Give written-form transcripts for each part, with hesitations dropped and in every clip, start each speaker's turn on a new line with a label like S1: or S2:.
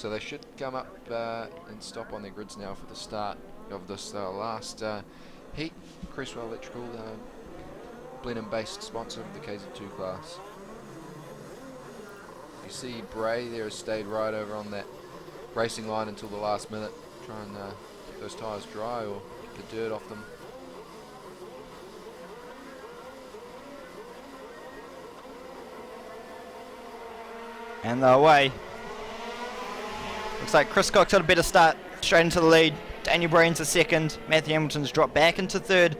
S1: So they should come up and stop on their grids now for the start of this last heat. Cresswell Electrical, Blenheim-based sponsor of the KZ2 class. You see Bray there has stayed right over on that racing line until the last minute, try and get those tyres dry or get the dirt off them.
S2: And they're away. Looks like Chris Cox got a better start, straight into the lead. Daniel Bray into second. Matthew Hamilton's dropped back into third.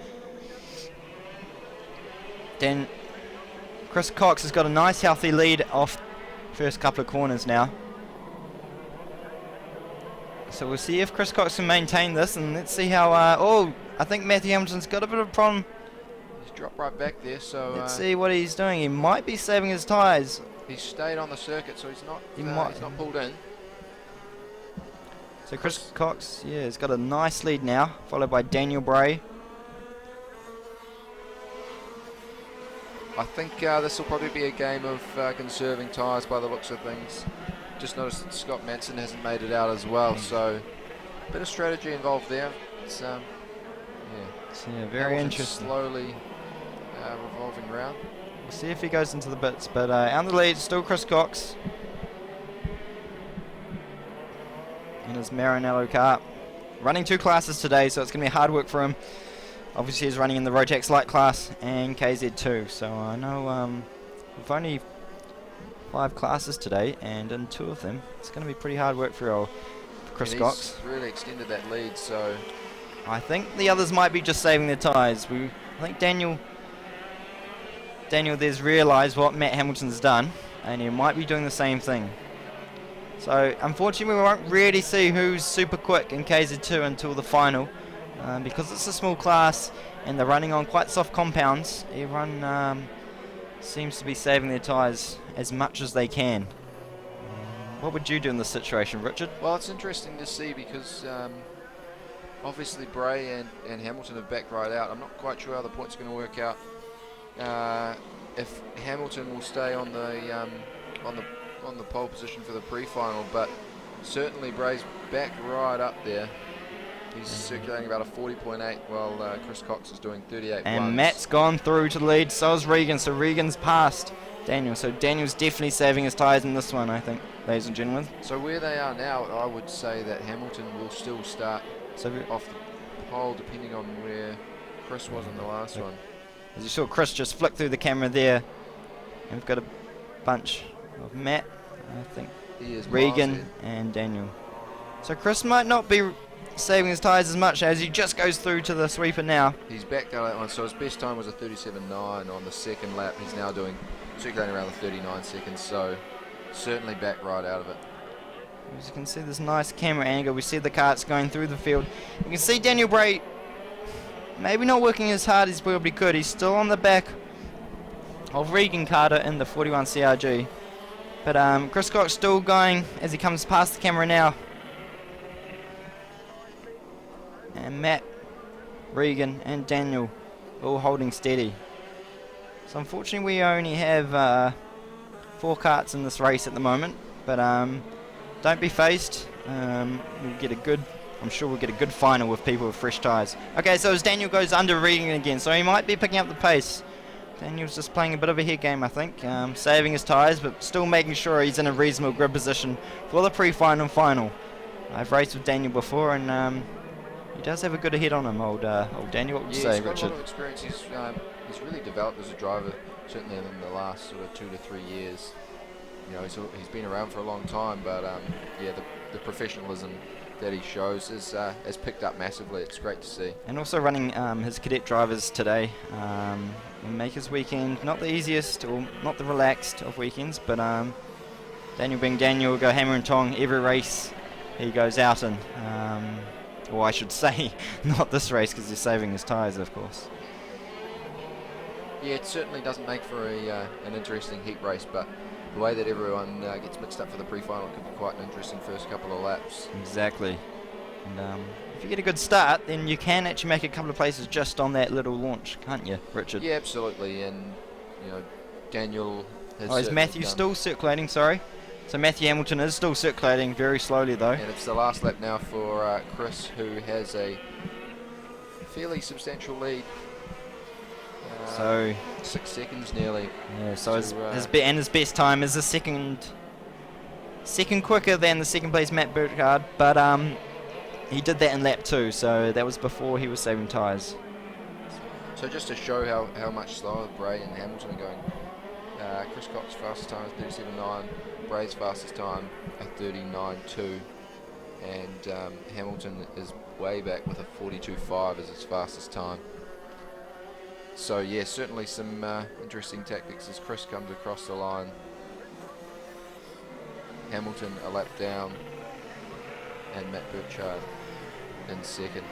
S2: Then Chris Cox has got a nice healthy lead off first couple of corners now. So we'll see if Chris Cox can maintain this, and let's see how... I think Matthew Hamilton's got a bit of a problem.
S1: He's dropped right back there, so...
S2: Let's see what he's doing. He might be saving his tyres.
S1: He's stayed on the circuit, so he's not, he's not pulled in.
S2: So Chris Cox, yeah, has got a nice lead now, followed by Daniel Bray.
S1: I think this will probably be a game of conserving tyres by the looks of things. Just noticed that Scott Manson hasn't made it out as well, so a bit of strategy involved there. It's
S2: very interesting.
S1: Slowly revolving around.
S2: We'll see if he goes into the bits, but on the lead, still Chris Cox. In his Maranello car. Running 2 classes today, so it's going to be hard work for him. Obviously he's running in the Rotax Light class and KZ2, so I know we've only 5 classes today, and in 2 of them it's going to be pretty hard work for Chris Cox.
S1: He's really extended that lead, so...
S2: I think the others might be just saving their tyres. I think Daniel there's realised what Matt Hamilton's done, and he might be doing the same thing. So unfortunately we won't really see who's super quick in KZ2 until the final, because it's a small class and they're running on quite soft compounds. Everyone seems to be saving their tyres as much as they can. What would you do in this situation, Richard?
S1: Well, it's interesting to see because obviously Bray and Hamilton have backed right out. I'm not quite sure how the points are going to work out. If Hamilton will stay on the pole position for the pre-final, but certainly Bray's back right up there. He's circulating about a 40.8 while Chris Cox is doing 38.
S2: And Matt's gone through to the lead, so is Regan, so Regan's passed Daniel, so Daniel's definitely saving his tyres in this one, I think, ladies and gentlemen.
S1: So where they are now, I would say that Hamilton will still start off the pole depending on where Chris was in the last one.
S2: As you saw Chris just flick through the camera there, and we've got a bunch of Matt, I think, Regan and Daniel. So Chris might not be saving his tyres as much as he just goes through to the sweeper now.
S1: He's backed out of that one, so his best time was a 37.9 on the second lap. He's now circulating around the 39 seconds, so certainly back right out of it.
S2: As you can see this nice camera angle, we see the carts going through the field. You can see Daniel Bray maybe not working as hard as he probably could. He's still on the back of Regan Carter in the 41 CRG. But Chris Cox still going as he comes past the camera now. And Matt, Regan and Daniel all holding steady. So unfortunately we only have 4 carts in this race at the moment. But don't be phased. We'll get a good... I'm sure we'll get a good final with people with fresh tyres. Okay, so as Daniel goes under Regan again, so he might be picking up the pace. Daniel's just playing a bit of a head game, I think. Saving his tyres, but still making sure he's in a reasonable grid position for the pre-final and final. I've raced with Daniel before, and he does have a good head on him, old Daniel. What would you say, Richard?
S1: He's got a lot of experience. He's really developed as a driver, certainly in the last sort of 2 to 3 years. You know, he's been around for a long time, but the professionalism that he shows has picked up massively. It's great to see. And
S2: also running his cadet drivers today will make his weekend not the easiest or not the relaxed of weekends, but Daniel being Daniel will go hammer and tong every race he goes out in. Or I should say, not this race because he's saving his tyres, of course.
S1: Yeah, it certainly doesn't make for an interesting heat race, but the way that everyone gets mixed up for the pre-final could be quite an interesting first couple of laps.
S2: Exactly. And if you get a good start, then you can actually make a couple of places just on that little launch, can't you, Richard?
S1: Yeah, absolutely. And you know, Daniel has...
S2: is Matthew still circulating? Sorry. So Matthew Hamilton is still circulating very slowly though.
S1: And it's the last lap now for Chris, who has a fairly substantial lead.
S2: So
S1: 6 seconds nearly.
S2: yeah, so
S1: to,
S2: his best time is a second quicker than the second place Matt Burkhardt, but he did that in lap 2, so that was before he was saving tyres.
S1: So just to show how much slower Bray and Hamilton are going, Chris Cox's fastest time is 37.9, Bray's fastest time at 39.2, and Hamilton is way back with a 42.5 as his fastest time. So yeah, certainly some interesting tactics as Chris comes across the line. Hamilton a lap down, and Matt Burchard in second.